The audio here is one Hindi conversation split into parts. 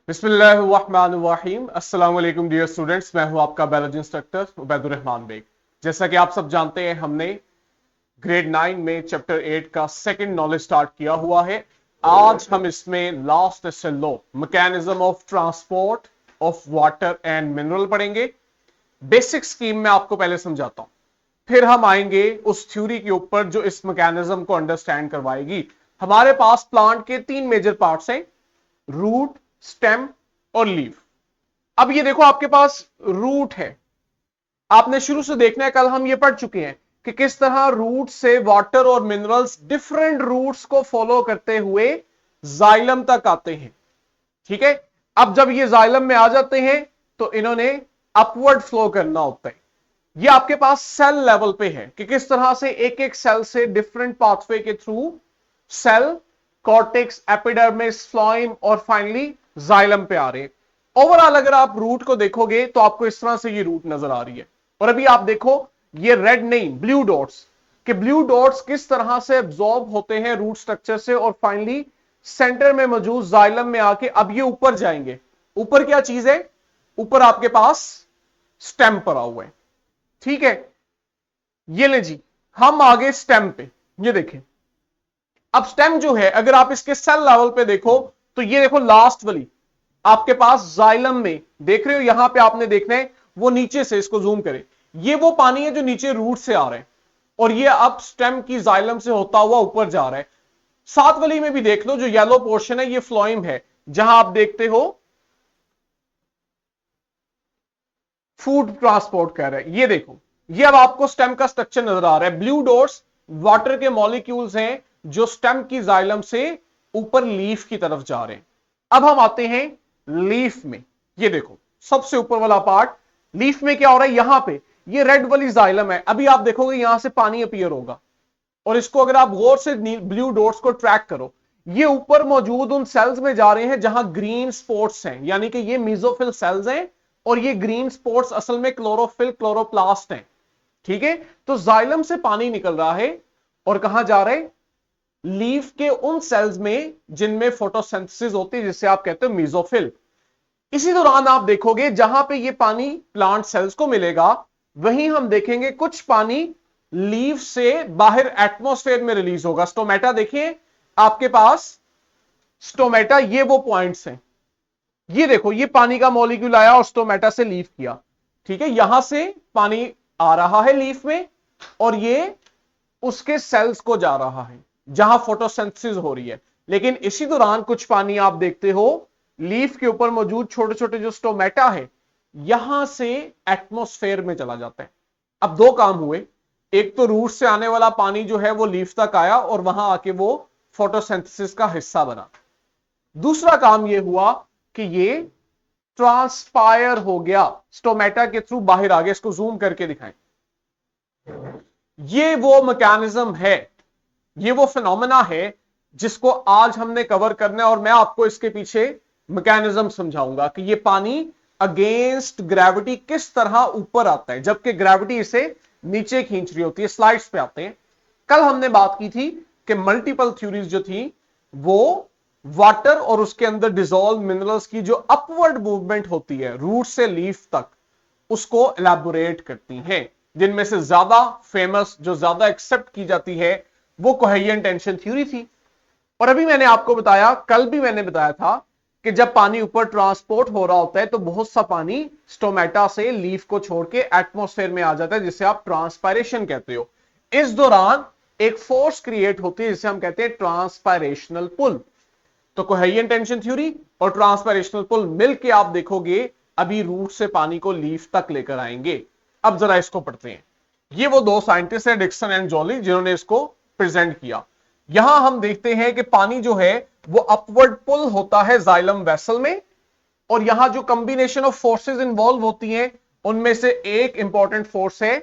बिस्मिल्लाहिर्रहमानिर्रहीम। अस्सलाम वालेकुम डियर स्टूडेंट्स, मैं हूं आपका बायोलॉजी इंस्ट्रक्टर उबैदुर रहमान बेग। जैसा कि आप सब जानते हैं, हमने ग्रेड 9 में चैप्टर 8 का सेकंड नॉलेज स्टार्ट किया हुआ है। आज हम इसमें last asset low mechanism of transport of water and mineral पढ़ेंगे। बेसिक स्कीम में आपको पहले समझाता हूं, फिर हम आएंगे उस थ्योरी के ऊपर जो इस मैकेनिज्म को अंडरस्टैंड करवाएगी। हमारे पास प्लांट के तीन मेजर पार्ट्स हैं, रूट, स्टेम और लीफ। अब ये देखो, आपके पास रूट है। आपने शुरू से देखना है, कल हम ये पढ़ चुके हैं कि किस तरह रूट से वाटर और मिनरल्स डिफरेंट रूट्स को फॉलो करते हुए जाइलम तक आते हैं। ठीक है, अब जब ये जाइलम में आ जाते हैं तो इन्होंने अपवर्ड फ्लो करना होता है। ये आपके पास सेल लेवल पे है कि किस तरह से एक एक सेल से डिफरेंट पाथवे के through cell, cortex, epidermis, phloem और फाइनली जाइलम पे आ रहे हैं। ओवरऑल अगर आप रूट को देखोगे तो आपको इस तरह से ये रूट नजर आ रही है। और अभी आप देखो, ये रेड नहीं, ब्लू डॉट्स, कि ब्लू डॉट्स किस तरह से एब्जॉर्ब होते हैं रूट स्ट्रक्चर से और फाइनली सेंटर में मौजूद जाइलम में आके अब ये ऊपर जाएंगे। ऊपर क्या चीज है? ऊपर आपके पास स्टेम पड़ा हुआ है। ठीक है, ये ले जी, हम आगे स्टेम पे। ये देखें, अब स्टेम जो है, अगर आप इसके सेल लेवल पे देखो तो ये देखो लास्ट वाली आपके पास जाइलम में देख रहे हो। यहां पे आपने देखना है वो नीचे से, इसको जूम करें, ये वो पानी है जो नीचे रूट से आ रहा है और ये अब स्टेम की जाइलम से होता हुआ ऊपर जा रहा है। सात वाली में भी देख लो, जो येलो पोर्शन है ये फ्लोएम है, जहां आप देखते हो फूड ट्रांसपोर्ट कर रहा है। ये देखो, ये अब आपको स्टेम का स्ट्रक्चर नजर आ रहा है। ब्लू डॉट्स वाटर के मॉलिक्यूल्स हैं जो स्टेम की जाइलम से ऊपर लीफ की तरफ जा रहे हैं। अब हम आते हैं लीफ में। ये देखो, सबसे ऊपर वाला पार्ट, लीफ में क्या हो रहा है? यहां पे ये रेड वाली जाइलम है। अभी आप देखोगे यहां से पानी अपीयर होगा और इसको अगर आप गौर से ब्लू डॉट्स को ट्रैक करो, ये ऊपर मौजूद उन सेल्स में जा रहे हैं जहां ग्रीन स्पॉट्स हैं, यानी कि ये मेसोफिल सेल्स हैं और ये ग्रीन स्पॉट्स असल में क्लोरोफिल, क्लोरोप्लास्ट हैं। ठीक है, तो जाइलम से पानी निकल रहा है और कहां जा रहा है? लीफ के उन सेल्स में जिनमें फोटोसिंथेसिस होती है, जिसे आप कहते हो मेसोफिल। इसी दौरान आप देखोगे जहां पे ये पानी प्लांट सेल्स को मिलेगा, वहीं हम देखेंगे कुछ पानी लीफ से बाहर एटमॉस्फेयर में रिलीज होगा। स्टोमेटा देखिए आपके पास, स्टोमेटा ये वो पॉइंट्स हैं। ये देखो, ये पानी का मॉलिक्यूल आया और स्टोमेटा से लीफ किया। ठीक है, यहां से पानी आ रहा है लीफ में और ये उसके सेल्स को जा रहा है जहां फोटोसिंथेसिस हो रही है। लेकिन इसी दौरान कुछ पानी आप देखते हो लीफ के ऊपर मौजूद छोटे छोटे जो स्टोमेटा है, यहां से एटमॉस्फेयर में चला जाता है। अब दो काम हुए, एक तो रूट से आने वाला पानी जो है वो लीफ तक आया और वहां आके वो फोटोसिंथेसिस का हिस्सा बना। दूसरा काम ये हुआ कि ये ट्रांसपायर हो गया, स्टोमेटा के थ्रू बाहर आ गया। इसको जूम करके दिखाएं। ये वो मैकेनिज्म है, ये वो फिनोमेना है जिसको आज हमने कवर करना है और मैं आपको इसके पीछे मैकेनिज्म समझाऊंगा कि ये पानी अगेंस्ट ग्रेविटी किस तरह ऊपर आता है जबकि ग्रेविटी इसे नीचे खींच रही होती है। स्लाइड्स पे आते हैं। कल हमने बात की थी कि मल्टीपल थ्योरीज जो थी वो वाटर और उसके अंदर डिसॉल्व मिनरल्स की जो अपवर्ड मूवमेंट होती है रूट से लीफ तक, उसको एलैबोरेट करती हैं। जिनमें से ज्यादा फेमस, जो ज्यादा एक्सेप्ट की जाती है, वो कोहेरेंट टेंशन थ्योरी थी। और अभी मैंने आपको बताया, कल भी मैंने बताया था कि जब पानी ऊपर ट्रांसपोर्ट हो रहा होता है तो बहुत सा पानी स्टोमेटा से लीफ को छोड़ के एटमॉस्फेयर में आ जाता है, जिसे आप ट्रांसपायरेशन कहते हो। इस दौरान एक फोर्स क्रिएट होती है जिसे हम कहते हैं ट्रांसपायरेशनल पुल। तो कोहेरेंट टेंशन थ्योरी और ट्रांसपायरेशनल पुल मिलके आप देखोगे अभी रूट से पानी को लीफ तक लेकर आएंगे। अब जरा इसको पढ़ते हैं। ये वो दो साइंटिस्ट हैं, डिक्सन एंड जॉली, जिन्होंने इसको प्रेजेंट किया। यहां हम देखते हैं कि पानी जो है वो अपवर्ड पुल होता है जाइलम वेसल में, और यहां जो कॉम्बिनेशन ऑफ फोर्सेस इंवॉल्व होती हैं उनमें से एक इंपॉर्टेंट फोर्स है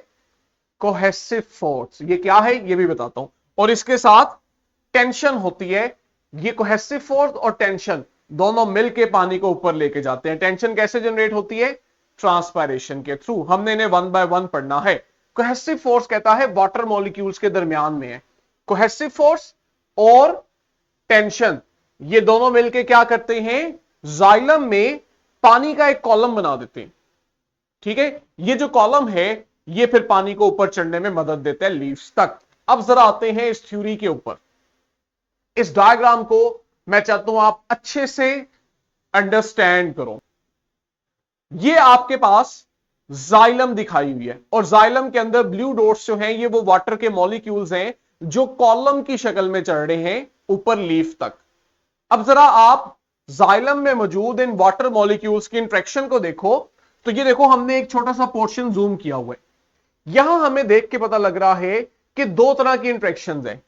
कोहेसिव फोर्स। ये क्या है ये भी बताता हूं। और इसके साथ टेंशन होती है। ये कोहेसिव फोर्स और टेंशन दोनों मिलकर पानी को ऊपर लेके जाते हैं। टेंशन कैसे जनरेट होती है? ट्रांसपायरेशन के थ्रू। हमने इन्हें वन बाय वन पढ़ना है। कोहेसिव फोर्स कहता है वाटर मॉलिक्यूल्स के दरमियान में है। कोहेसिव फोर्स और टेंशन ये दोनों मिलके क्या करते हैं? जाइलम में पानी का एक कॉलम बना देते हैं। ठीक है, ये जो कॉलम है ये फिर पानी को ऊपर चढ़ने में मदद देता है लीव्स तक। अब जरा आते हैं इस थ्योरी के ऊपर। इस डायग्राम को मैं चाहता हूं आप अच्छे से अंडरस्टैंड करो। ये आपके पास जाइलम दिखाई हुई है और जाइलम के अंदर ब्लू डॉट्स जो हैं ये वो वाटर के मॉलिक्यूल्स हैं जो कॉलम की शक्ल में चढ़ रहे हैं ऊपर लीफ तक। अब जरा आप जाइलम में मौजूद इन वाटर मॉलिक्यूल्स की इंट्रैक्शन को देखो, तो ये देखो हमने एक छोटा सा पोर्शन जूम किया हुआ है। यहां हमें देख के पता लग रहा है कि दो तरह की इंट्रैक्शन है।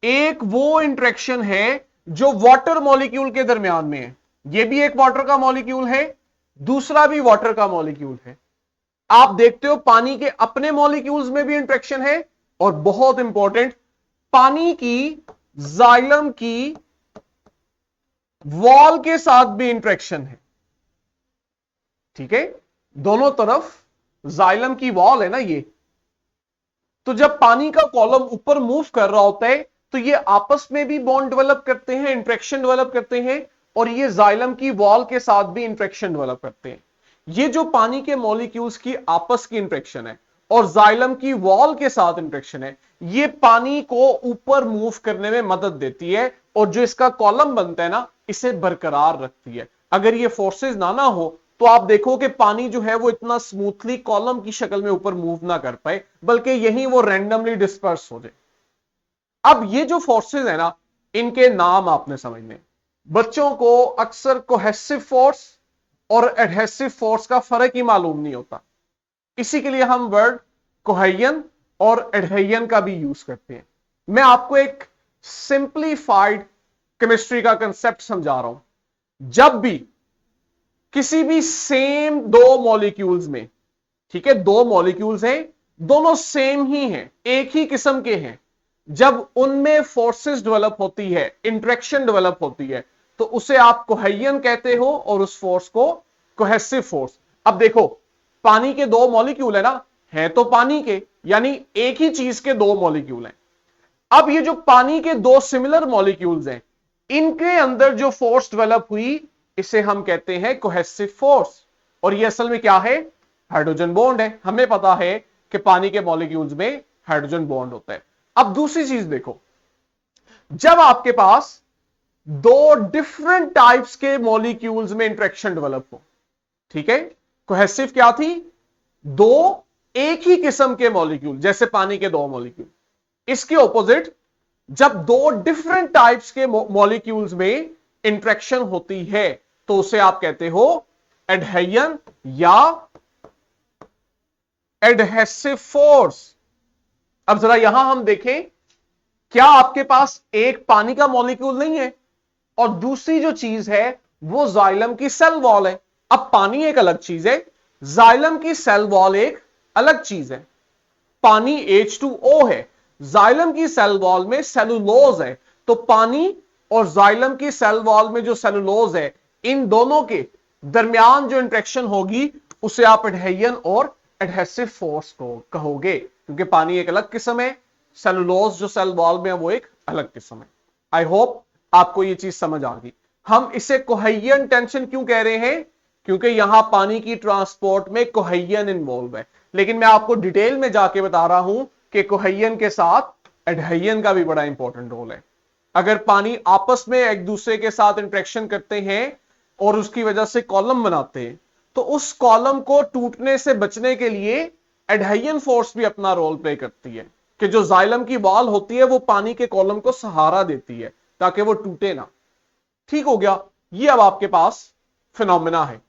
एक वो इंट्रैक्शन है जो वाटर मॉलिक्यूल के दरमियान में है, ये भी एक वाटर का मॉलिक्यूल है, दूसरा भी वाटर का मॉलिक्यूल है। आप देखते हो पानी के अपने मॉलिक्यूल्स में भी इंट्रैक्शन है और बहुत इंपॉर्टेंट पानी की जाइलम की वॉल के साथ भी इंट्रैक्शन है। ठीक है, दोनों तरफ जाइलम की वॉल है ना ये, तो जब पानी का कॉलम ऊपर मूव कर रहा होता है तो ये आपस में भी बॉन्ड डेवलप करते हैं, इंट्रैक्शन डेवलप करते हैं और ये जाइलम की वॉल के साथ भी इंट्रैक्शन डेवलप करते हैं। ये जो पानी के मॉलिक्यूल्स की आपस की इंट्रैक्शन है और जाइलम की वॉल के साथ इंट्रैक्शन है, ये पानी को ऊपर मूव करने में मदद देती है और जो इसका कॉलम बनता है ना इसे बरकरार रखती है। अगर ये फोर्सेस ना हो तो आप देखो कि पानी जो है वो इतना स्मूथली कॉलम की शक्ल में ऊपर मूव ना कर पाए, बल्कि यही वो रैंडमली डिस्पर्स हो जाए। अब ये जो फोर्सेस है ना इनके नाम आपने समझने। बच्चों को अक्सर कोहेसिव फोर्स और एडहेसिव फोर्स का फर्क ही मालूम नहीं होता, इसी के लिए हम वर्ड कोहेजन और एडहेजन का भी यूज करते हैं। मैं आपको एक सिंप्लीफाइड केमिस्ट्री का कंसेप्ट समझा रहा हूं। जब भी किसी भी सेम दो मॉलिक्यूल्स में, ठीक है, दो मॉलिक्यूल्स हैं, दोनों सेम ही हैं, एक ही किस्म के हैं, जब उनमें फोर्सेस डेवलप होती है, इंट्रैक्शन डेवलप होती है, तो उसे आप कोहेजन कहते हो और उस फोर्स को कोहेसिव फोर्स। अब देखो पानी के दो मॉलिक्यूल है ना, है तो पानी के, यानी एक ही चीज के दो मॉलिक्यूल हैं। अब ये जो पानी के दो सिमिलर मॉलिक्यूल्स हैं इनके अंदर जो फोर्स डेवलप हुई इसे हम कहते हैं कोहेसिव फोर्स। और ये असल में क्या है? हाइड्रोजन बॉन्ड है। हमें पता है कि पानी के मॉलिक्यूल्स में हाइड्रोजन बॉन्ड होता है। अब दूसरी चीज देखो, जब आपके पास दो डिफरेंट टाइप्स के मॉलिक्यूल्स में इंटरेक्शन डेवलप हो, ठीक है, कोहेसिव क्या थी? दो एक ही किस्म के मॉलिक्यूल, जैसे पानी के दो मॉलिक्यूल। इसके ऑपोजिट जब दो डिफरेंट टाइप्स के मॉलिक्यूल्स में इंटरेक्शन होती है तो उसे आप कहते हो एडहेजन या एडहेसिव फोर्स। अब जरा यहां हम देखें, क्या आपके पास एक पानी का मॉलिक्यूल नहीं है और दूसरी जो चीज है वो जाइलम की सेल वॉल है। अब पानी एक अलग चीज है, जाइलम की सेल वॉल एक अलग चीज है। पानी H2O है, जाइलम की सेल वॉल में सेलुलोज है। तो पानी और जाइलम की सेल वॉल में जो सेलुलोज है, इन दोनों के दरमियान जो इंटरेक्शन होगी उसे आप एडहेजन और एडहेसिव फोर्स को कहोगे, क्योंकि पानी एक अलग किस्म है, सेलुलोज जो सेल वॉल में है वो एक अलग किस्म है। आई होप आपको ये चीज समझ आ गई। हम इसे कोहेजन टेंशन क्यों कह रहे हैं? क्योंकि यहां पानी की ट्रांसपोर्ट में कोहेजन इन्वॉल्व है। लेकिन मैं आपको डिटेल में जाके बता रहा हूं कि कोहेजन के साथ एडहेजन का भी बड़ा इंपॉर्टेंट रोल है। अगर पानी आपस में एक दूसरे के साथ इंटरेक्शन करते हैं और उसकी वजह से कॉलम बनाते हैं, तो उस कॉलम को टूटने से बचने के लिए एडहेजन फोर्स भी अपना रोल प्ले करती है कि जो जाइलम की वॉल होती है वो पानी के कॉलम को सहारा देती है ताकि वो टूटे ना। ठीक हो गया? ये अब आपके पास फिनोमेना है।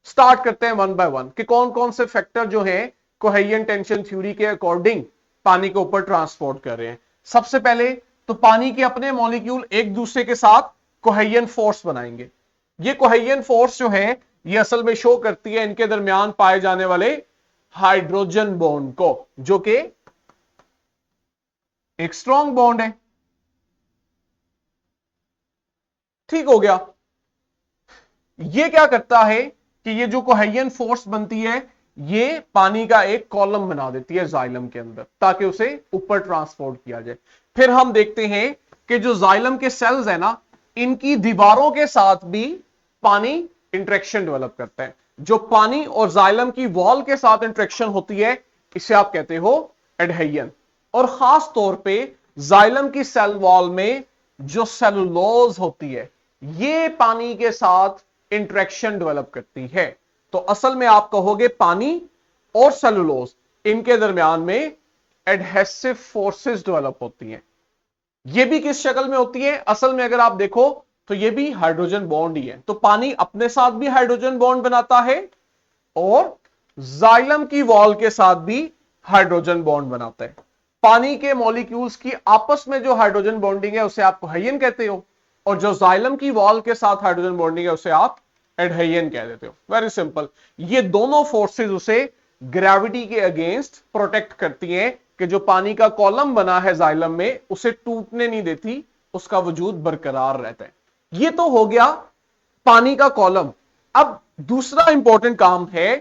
स्टार्ट करते हैं वन बाय वन कि कौन कौन से फैक्टर जो है कोहेजन टेंशन थ्योरी के अकॉर्डिंग पानी के ऊपर ट्रांसपोर्ट कर रहे हैं। सबसे पहले तो पानी के अपने मॉलिक्यूल एक दूसरे के साथ कोहेजन फोर्स बनाएंगे। ये कोहेजन फोर्स जो है ये असल में शो करती है इनके दरमियान पाए जाने वाले हाइड्रोजन बॉन्ड को, जो कि एक स्ट्रॉन्ग बॉन्ड है। ठीक हो गया? ये क्या करता है कि ये जो कोहेजन फोर्स बनती है ये पानी का एक कॉलम बना देती है जाइलम के अंदर ताकि उसे ऊपर ट्रांसपोर्ट किया जाए। फिर हम देखते हैं कि जो जाइलम के सेल्स है ना, इनकी दीवारों के साथ भी पानी इंटरेक्शन डेवलप करता है। जो पानी और जाइलम की वॉल के साथ इंटरेक्शन होती है इसे आप कहते हो एडहेजन। और खास तौर पे जाइलम की सेल वॉल में जो सेलुलोज होती है ये पानी के साथ इंटरेक्शन डेवलप करती है। तो असल में आप कहोगे पानी और सेलुलोज इनके दरमियान में एडहेसिव फोर्सेस डेवलप होती हैं। ये भी किस शक्ल में होती है? असल में अगर आप देखो तो ये भी हाइड्रोजन बॉन्ड ही है। तो पानी अपने साथ भी हाइड्रोजन बॉन्ड बनाता है और जाइलम की वॉल के साथ भी हाइड्रोजन बॉन्ड बनाता है। पानी के मॉलिक्यूल्स की आपस में जो हाइड्रोजन बॉन्डिंग है उसे आप कोहेजन कहते हो, और जो जाइलम की वॉल के साथ हाइड्रोजन बॉन्डिंग है उसे आप एडहेजन कह देते हो। Very simple. ये दोनों फोर्सेस उसे ग्रेविटी के अगेंस्ट प्रोटेक्ट करती हैं कि जो पानी का कॉलम बना है जाइलम में उसे टूटने नहीं देती, उसका वजूद बरकरार रहता है। ये तो हो गया पानी का कॉलम। अब दूसरा इंपॉर्टेंट काम है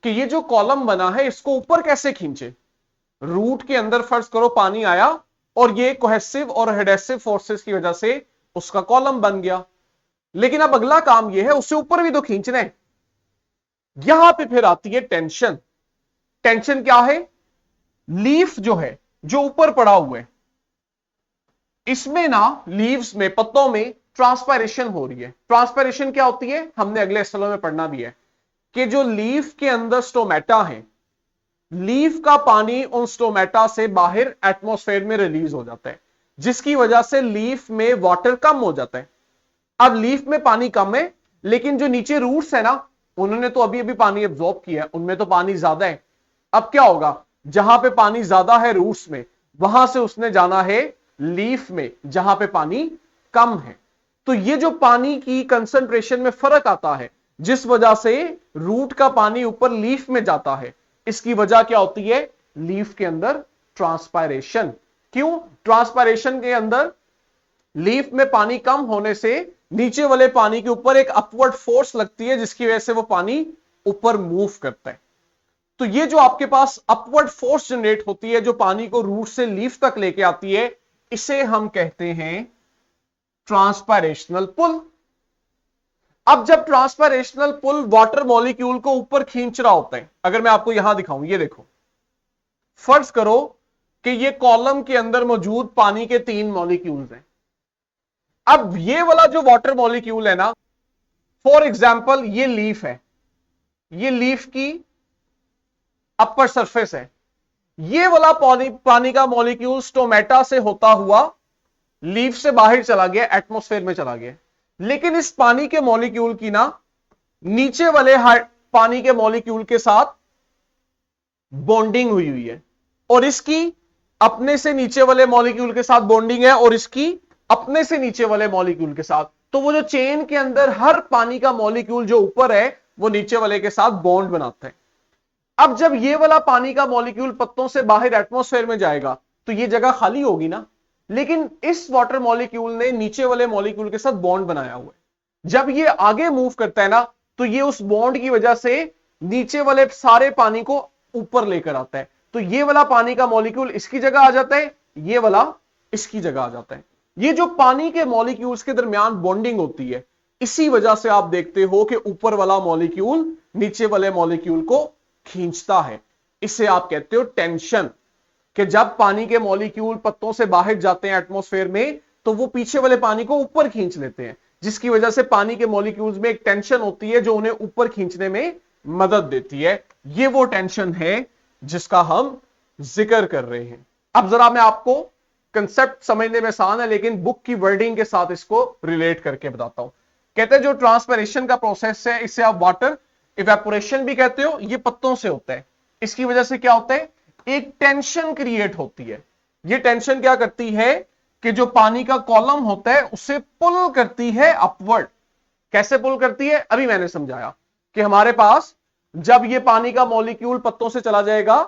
कि ये जो कॉलम बना है इसको ऊपर कैसे खींचे। रूट के अंदर फर्ज करो पानी आया और ये कोहेसिव और एडहेसिव फोर्सेस की वजह से उसका कॉलम बन गया, लेकिन अब अगला काम यह है उसे ऊपर भी तो खींचना है। यहां पे फिर आती है टेंशन। टेंशन क्या है? लीफ जो है जो ऊपर पड़ा हुआ है इसमें ना लीव्स में पत्तों में ट्रांसपायरेशन हो रही है। ट्रांसपायरेशन क्या होती है हमने अगले स्थलों में पढ़ना भी है कि जो लीफ के अंदर स्टोमेटा है, लीफ का पानी उन स्टोमेटा से बाहर एटमॉस्फेयर में रिलीज हो जाता है, जिसकी वजह से लीफ में वाटर कम हो जाता है। अब लीफ में पानी कम है लेकिन जो नीचे रूट्स है ना उन्होंने तो अभी अभी पानी एब्जॉर्ब किया है, उनमें तो पानी ज्यादा है। अब क्या होगा, जहां पे पानी ज्यादा है रूट्स में वहां से उसने जाना है लीफ में जहां पे पानी कम है। तो ये जो पानी की कंसंट्रेशन में फर्क आता है जिस वजह से रूट का पानी ऊपर लीफ में जाता है, इसकी वजह क्या होती है? लीफ के अंदर ट्रांसपायरेशन। क्यों? ट्रांसपायरेशन के अंदर लीफ में पानी कम होने से नीचे वाले पानी के ऊपर एक अपवर्ड फोर्स लगती है जिसकी वजह से वो पानी ऊपर मूव करता है। तो ये जो आपके पास अपवर्ड फोर्स जनरेट होती है जो पानी को रूट से लीफ तक लेके आती है इसे हम कहते हैं ट्रांसपायरेशनल पुल। अब जब ट्रांसपायरेशनल पुल वाटर मॉलिक्यूल को ऊपर खींच रहा होता है, अगर मैं आपको यहां दिखाऊं, ये देखो, फर्ज करो कि ये कॉलम के अंदर मौजूद पानी के 3 मॉलिक्यूल्स हैं। अब ये वाला जो वाटर मॉलिक्यूल है ना, फॉर एग्जाम्पल ये लीफ है, ये लीफ की अपर सरफेस है। ये वाला पानी का मॉलिक्यूल स्टोमेटा से होता हुआ लीफ से बाहर चला गया, एटमॉस्फेयर में चला गया, लेकिन इस पानी के मॉलिक्यूल की ना नीचे वाले पानी के मॉलिक्यूल के साथ बॉन्डिंग हुई हुई है, और इसकी अपने से नीचे वाले मॉलिक्यूल के साथ बॉन्डिंग है और इसकी अपने से नीचे वाले मॉलिक्यूल के साथ। तो वो जो चेन के अंदर हर पानी का मॉलिक्यूल जो ऊपर है वो नीचे वाले के साथ बॉन्ड बनाता है। अब जब ये वाला पानी का मॉलिक्यूल पत्तों से बाहर एटमॉस्फेयर में जाएगा तो ये जगह खाली होगी ना, लेकिन इस वाटर मॉलिक्यूल ने नीचे वाले मॉलिक्यूल के साथ बॉन्ड बनाया हुआ है। जब ये आगे मूव करता है ना तो ये उस बॉन्ड की वजह से नीचे वाले सारे पानी को ऊपर लेकर आता है। तो ये वाला पानी का मॉलिक्यूल इसकी जगह आ जाता है, ये वाला इसकी जगह आ जाता है। ये जो पानी के मॉलिक्यूल्स के दरमियान बॉन्डिंग होती है इसी वजह से आप देखते हो कि ऊपर वाला मॉलिक्यूल नीचे वाले मॉलिक्यूल को खींचता है। इसे आप कहते हो टेंशन, कि जब पानी के मॉलिक्यूल पत्तों से बाहर जाते हैं एटमॉस्फेयर में तो वो पीछे वाले पानी को ऊपर खींच लेते हैं, जिसकी वजह से पानी के मॉलिक्यूल्स में एक टेंशन होती है जो उन्हें ऊपर खींचने में मदद देती है। ये वो टेंशन है जिसका हम जिक्र कर रहे हैं। अब जरा मैं आपको कंसेप्ट समझने में आसान है लेकिन बुक की वर्डिंग के साथ इसको रिलेट करके बताता हूं। कहते हैं जो ट्रांसपिरेशन का प्रोसेस है इसे आप वाटर इवेपोरेशन भी कहते हो, ये पत्तों से होता है। इसकी वजह से क्या होता है, एक टेंशन क्रिएट होती है। ये टेंशन क्या करती है कि जो पानी का कॉलम होता है उसे पुल करती है अपवर्ड। कैसे पुल करती है? अभी मैंने समझाया कि हमारे पास जब ये पानी का मॉलिक्यूल पत्तों से चला जाएगा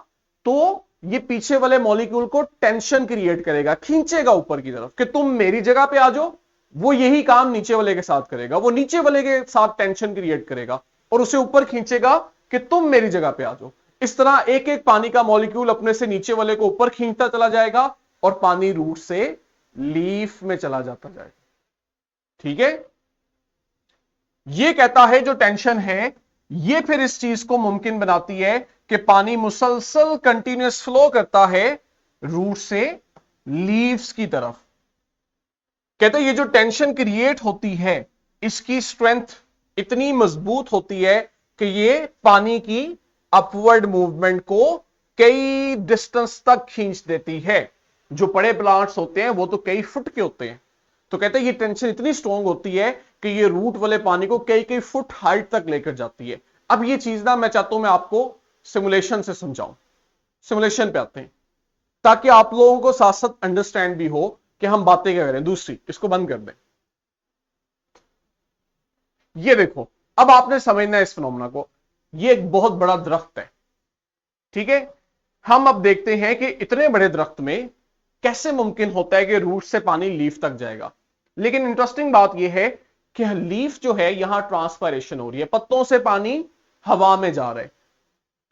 तो ये पीछे वाले मॉलिक्यूल को टेंशन क्रिएट करेगा, खींचेगा ऊपर की तरफ कि तुम मेरी जगह पे आ जाओ। वो यही काम नीचे वाले के साथ करेगा, वो नीचे वाले के साथ टेंशन क्रिएट करेगा और उसे ऊपर खींचेगा कि तुम मेरी जगह पे आ जाओ। इस तरह एक एक पानी का मॉलिक्यूल अपने से नीचे वाले को ऊपर खींचता चला जाएगा और पानी रूट से लीफ में चला जाता जाएगा। ठीक है, ये कहता है जो टेंशन है ये फिर इस चीज को मुमकिन बनाती है कि पानी मुसलसल कंटिन्यूअस फ्लो करता है रूट से लीव्स की तरफ। कहते हैं ये जो टेंशन क्रिएट होती है इसकी स्ट्रेंथ इतनी मजबूत होती है कि ये पानी की अपवर्ड मूवमेंट को कई डिस्टेंस तक खींच देती है। जो बड़े प्लांट्स होते हैं वो तो कई फुट के होते हैं, तो कहते हैं ये टेंशन इतनी स्ट्रांग होती है कि ये रूट वाले पानी को कई कई फुट हाइट तक लेकर जाती है। अब ये चीज ना मैं चाहता हूं मैं आपको सिमुलेशन से समझाऊं। सिमुलेशन पे आते हैं ताकि आप लोगों को साथ साथ अंडरस्टैंड भी हो कि हम बातें क्या करें। दूसरी, इसको बंद कर दें। ये देखो, अब आपने समझना है इस फिनोमेना को। ये एक बहुत बड़ा दरख्त है, ठीक है। हम अब देखते हैं कि इतने बड़े दरख्त में कैसे मुमकिन होता है कि रूट से पानी लीफ तक जाएगा। लेकिन इंटरेस्टिंग बात यह है कि लीफ जो है यहां ट्रांसपायरेशन हो रही है, पत्तों से पानी हवा में जा रहा है।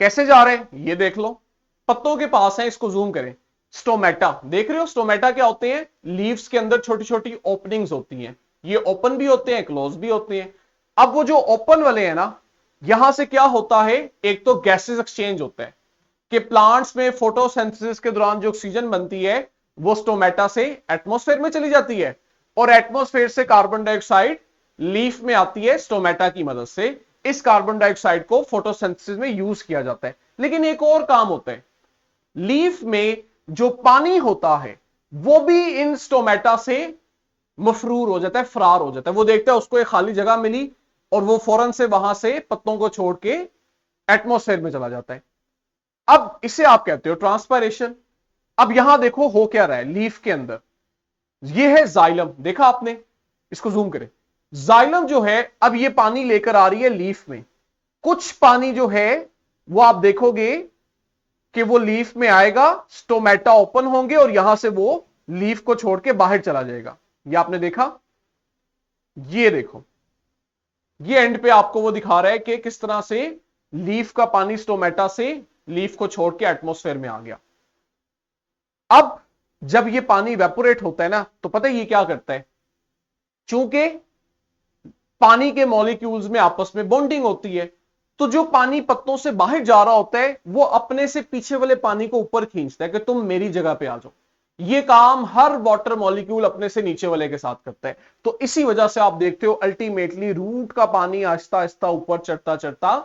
कैसे जा रहे हैं ये देख लो। पत्तों के पास है, इसको जूम करें, स्टोमेटा देख रहे हो। स्टोमेटा क्या होते हैं? लीव्स के अंदर छोटी छोटी ओपनिंग्स होती हैं, ये ओपन भी होते हैं क्लोज भी होते हैं। अब वो जो ओपन वाले हैं ना, यहां से क्या होता है, एक तो गैसेस एक्सचेंज होता है कि प्लांट्स में फोटोसिंथेसिस के दौरान जो ऑक्सीजन बनती है वो स्टोमेटा से एटमॉस्फेयर में चली जाती है और एटमॉस्फेयर से कार्बन डाइऑक्साइड लीफ में आती है स्टोमेटा की मदद से। इस कार्बन डाइऑक्साइड को फोटोसिंथेसिस में यूज किया जाता है। लेकिन एक और काम होता है, लीफ में जो पानी होता है वो भी इन स्टोमेटा से मफरूर हो जाता है, फरार हो जाता है। वो देखता है उसको एक खाली जगह मिली और वो फौरन से वहां से पत्तों को छोड़ के एटमॉस्फेयर में चला जाता है। अब इसे आप कहते हो ट्रांसपायरेशन। अब यहां देखो हो क्या रहा है लीफ के अंदर, ये है जाइलम, देखा आपने, इसको जूम करें। जाइलम जो है अब ये पानी लेकर आ रही है लीफ में। कुछ पानी जो है वो आप देखोगे कि वो लीफ में आएगा, स्टोमेटा ओपन होंगे और यहां से वो लीफ को छोड़ के बाहर चला जाएगा। ये आपने देखा, ये देखो, ये एंड पे आपको वो दिखा रहा है कि किस तरह से लीफ का पानी स्टोमेटा से लीफ को छोड़ के एटमॉस्फेयर में आ गया। अब जब ये पानी इवेपोरेट होता है ना, तो पता है ये क्या करता है, चूंकि पानी के मॉलिक्यूल्स में आपस में बॉन्डिंग होती है, तो जो पानी पत्तों से बाहर जा रहा होता है वो अपने से पीछे वाले पानी को ऊपर खींचता है कि तुम मेरी जगह पे आ जाओ। ये काम हर वाटर मॉलिक्यूल अपने से नीचे वाले के साथ करता है। तो इसी वजह से आप देखते हो अल्टीमेटली रूट का पानी आहिस्ता आहिस्ता ऊपर चढ़ता चढ़ता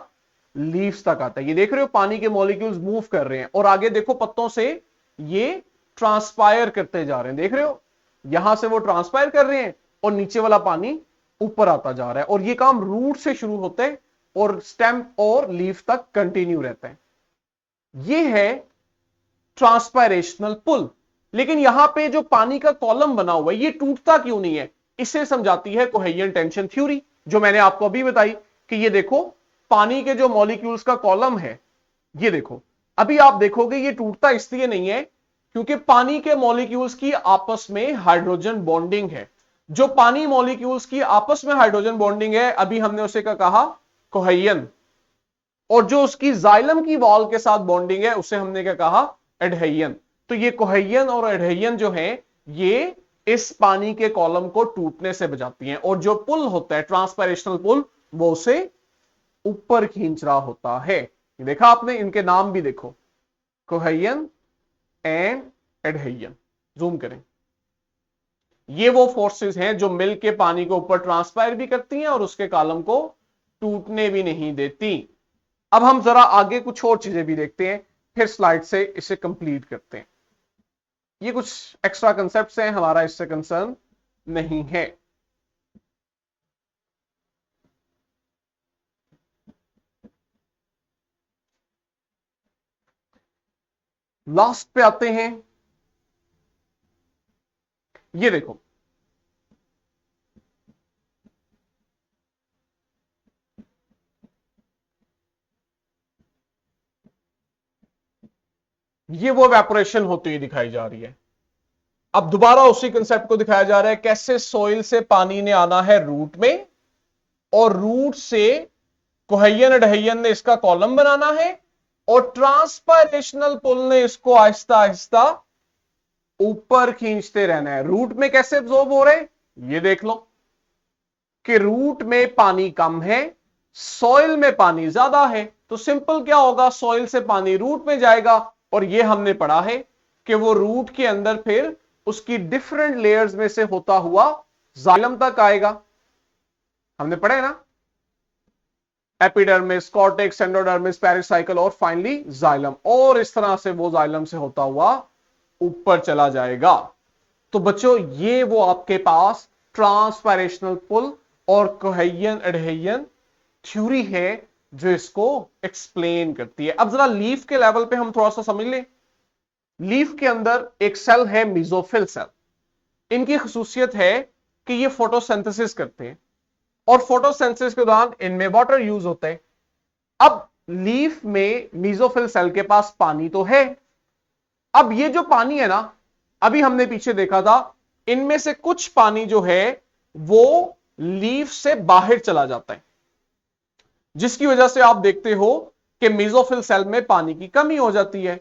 लीव्स तक आता है। ये देख रहे हो पानी के मॉलिक्यूल्स मूव कर रहे हैं और आगे देखो पत्तों से ये ट्रांसपायर करते जा रहे हैं, देख रहे हो, यहां से वो ट्रांसपायर कर रहे हैं और नीचे वाला पानी ऊपर आता जा रहा है। और ये काम रूट से शुरू होता है और स्टेम और लीफ तक कंटिन्यू रहता है। ये है ट्रांसपायरेशनल पुल। लेकिन यहां पे जो पानी का कॉलम बना हुआ है ये टूटता क्यों नहीं है, इसे समझाती है कोहेरियंट टेंशन थ्योरी, जो मैंने आपको अभी बताई। कि ये देखो पानी के जो मॉलिक्यूल्स का कॉलम है, ये देखो, अभी आप देखोगे ये टूटता इसलिए नहीं है क्योंकि पानी के मॉलिक्यूल्स की आपस में हाइड्रोजन बॉन्डिंग है। जो पानी मॉलिक्यूल्स की आपस में हाइड्रोजन बॉन्डिंग है अभी हमने उसे क्या कहा, कोहेरियन। और जो उसकी जाइलम की वॉल के साथ बॉन्डिंग है उसे हमने क्या कहा, एडहेरियन। तो ये कोहेरियन और एडहेरियन जो है ये इस पानी के कॉलम को टूटने से बचाती हैं और जो पुल होता है ट्रांसपायरेशनल पुल वो उसे ऊपर खींच रहा होता है। देखा आपने, इनके नाम भी देखो, कोहेरियन एंड एडहेरियन। जूम करें, ये वो फोर्सेस हैं जो मिलके पानी को ऊपर ट्रांसपायर भी करती हैं और उसके कॉलम को टूटने भी नहीं देती। अब हम जरा आगे कुछ और चीजें भी देखते हैं, फिर स्लाइड से इसे कंप्लीट करते हैं। ये कुछ एक्स्ट्रा कंसेप्ट्स हैं, हमारा इससे कंसर्न नहीं है। लास्ट पे आते हैं, ये देखो, ये वो इवेपोरेशन होती हुई दिखाई जा रही है। अब दोबारा उसी कंसेप्ट को दिखाया जा रहा है, कैसे सॉइल से पानी ने आना है रूट में और रूट से कोहेरियन एडहेरियन ने इसका कॉलम बनाना है और ट्रांसपायरेशनल पुल ने इसको आहिस्ता आहिस्ता ऊपर खींचते रहना है। रूट में कैसे एब्जॉर्ब हो रहे हैं ये देख लो, कि रूट में पानी कम है, सॉइल में पानी ज्यादा है, तो सिंपल क्या होगा, सॉइल से पानी रूट में जाएगा। और ये हमने पढ़ा है कि वो रूट के अंदर फिर उसकी डिफरेंट लेयर्स में से होता हुआ जाइलम तक आएगा। हमने पढ़ा है ना, एपिडर्मिस, कॉर्टेक्स, एंडोडर्मिस, पेरिसाइकल और फाइनली जाइलम, और इस तरह से वो जाइलम से होता हुआ ऊपर चला जाएगा। तो बच्चों ये वो आपके पास ट्रांसपैरेशनल पुल और कोहेजन एडहेजन थ्योरी है जो इसको एक्सप्लेन करती है। अब जरा लीफ के लेवल पे हम थोड़ा सा समझ लें। लीफ के अंदर एक सेल है मेसोफिल सेल। इनकी खसूसियत है कि ये फोटोसिंथेसिस करते हैं और फोटोसिंथेसिस के दौरान इनमें वाटर यूज होता है। अब लीफ में मेसोफिल सेल के पास पानी तो है। अब ये जो पानी है ना, अभी हमने पीछे देखा था, इनमें से कुछ पानी जो है वो लीफ से बाहर चला जाता है, जिसकी वजह से आप देखते हो कि मेसोफिल सेल में पानी की कमी हो जाती है।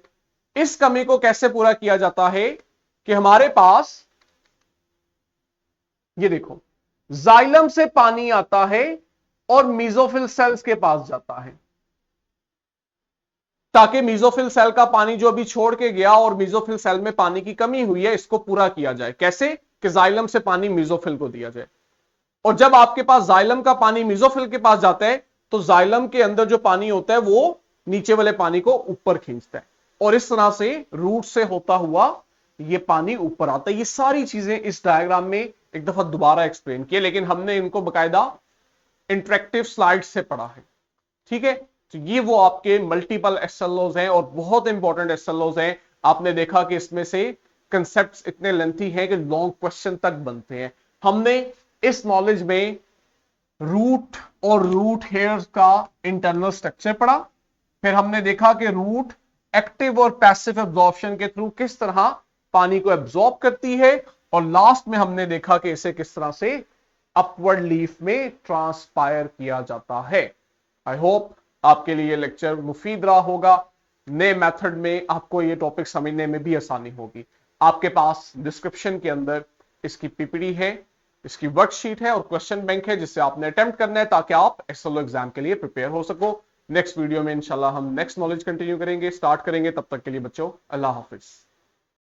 इस कमी को कैसे पूरा किया जाता है कि हमारे पास ये देखो, जाइलम से पानी आता है और मेसोफिल सेल्स के पास जाता है, ताकि मेसोफिल सेल का पानी जो अभी छोड़ के गया और मेसोफिल सेल में पानी की कमी हुई है, इसको पूरा किया जाए। कैसे कि जाइलम से पानी मेसोफिल को दिया जाए। और जब आपके पास जाइलम का पानी मेसोफिल के पास जाता है तो जाइलम के अंदर जो पानी होता है वो नीचे वाले पानी को ऊपर खींचता है, और इस तरह से रूट से होता हुआ ये पानी ऊपर आता है। ये सारी चीजें इस डायग्राम में एक दफा दोबारा एक्सप्लेन किए, लेकिन हमने इनको बकायदा इंटरेक्टिव स्लाइड से पढ़ा है। ठीक है, तो ये वो आपके मल्टीपल एसएलओज हैं और बहुत इंपॉर्टेंट एसएलओज हैं। आपने देखा कि इसमें से कंसेप्ट्स इतने लेंथी हैं कि लॉन्ग क्वेश्चन तक बनते हैं। हमने इस नॉलेज में रूट और रूट हेयर का इंटरनल स्ट्रक्चर पढ़ा, फिर हमने देखा कि रूट एक्टिव और पैसिव एब्जॉर्प्शन के थ्रू किस तरह पानी को एब्जॉर्ब करती है, और लास्ट में हमने देखा कि इसे किस तरह से अपवर्ड लीफ में ट्रांसपायर किया जाता है। आई होप आपके लिए लेक्चर मुफीद रहा होगा। नए मेथड में आपको ये टॉपिक समझने में भी आसानी होगी। आपके पास डिस्क्रिप्शन के अंदर इसकी पीपीटी है, इसकी वर्कशीट है और क्वेश्चन बैंक है, जिससे आपने अटेम्प्ट करना है ताकि आप एसएलओ एग्जाम के लिए प्रिपेयर हो सको। नेक्स्ट वीडियो में इंशाल्लाह हम नेक्स्ट नॉलेज कंटिन्यू करेंगे, स्टार्ट करेंगे। तब तक के लिए बच्चों अल्लाह हाफिज।